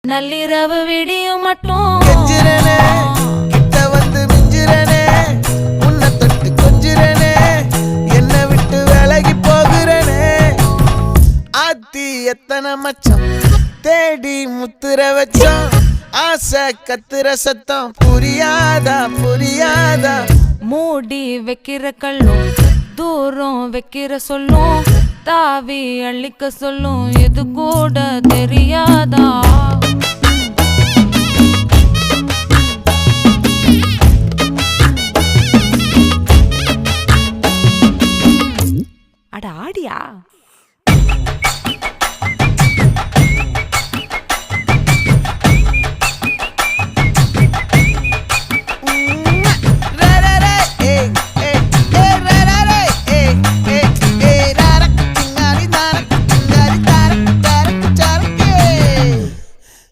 நள்ளிரவு விடியும் மட்டும் கெஞ்சிரனே கிட்ட வந்து மிஞ்சிரனே உன்னை தொட்டு கொஞ்சிரனே என்னை விட்டு விலகி போகிறனே ஆத்தி எத்தனை மச்சம் தேடி முத்துற வச்சோம் ஆசை கத்துற சத்தம் புரியாதா புரியாதா மூடி வைக்கிற கல்லும் தூரம் வைக்கிற சொல்லும் தாவி அள்ளிக்க சொல்லும் எது கூட தெரியாதா